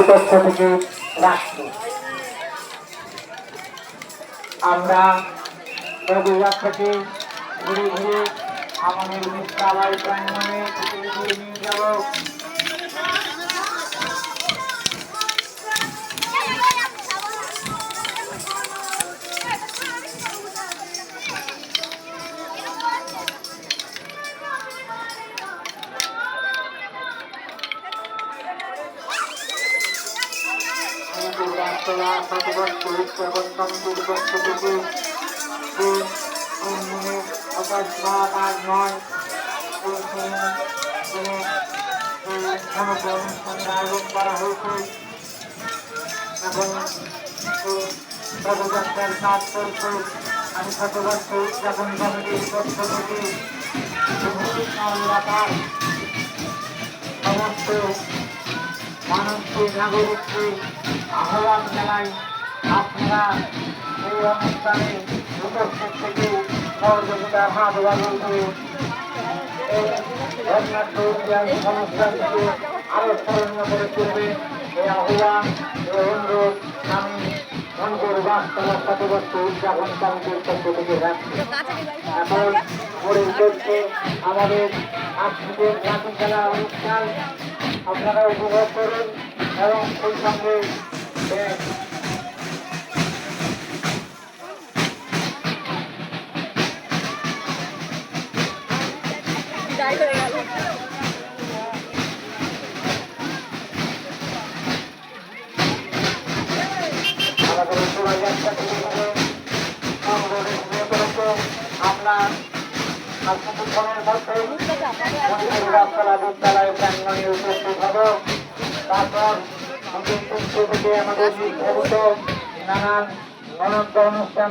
কমিটির পক্ষ থেকে রাখছি। আমরা প্রতিবাদ থেকে ঘুরে ঘুরে আমাদের বিদ্যালয় প্রাঙ্গণে নিয়ে যাব। আয়োজন করা হয়েছে। এখন পদযাত্রার কাজ চলছে। আমি পদযাত্রা উদযাপন কমিটির পক্ষ থেকে এলাকার সমস্ত মানুষকে নাগরিককে আহ্বান জানাই, আপনারা এই অনুষ্ঠানে উপস্থিত থেকে সহযোগিতার হাত বাড়িয়ে এই অনুষ্ঠানটিকে আরো স্মরণীয় করে তুলবে এই আহ্বান অনুরোধ আমি মন্দির বাস্তব শতবর্ষ উদযাপন কমিটির পক্ষ থেকে রাখছি। এখন পরে চলছে আমাদের আজকের জাতি খেলা অনুষ্ঠান, আপনারা উপভোগ করুন এবং সেই সঙ্গে আমাদের শোভাযাত্রা আমরা কিছুক্ষণের মধ্যে বিদ্যালয় প্রাঙ্গণে উপস্থিত হব। তারপর থেকে আমাদের নির্ধারিত নানান অনুষ্ঠান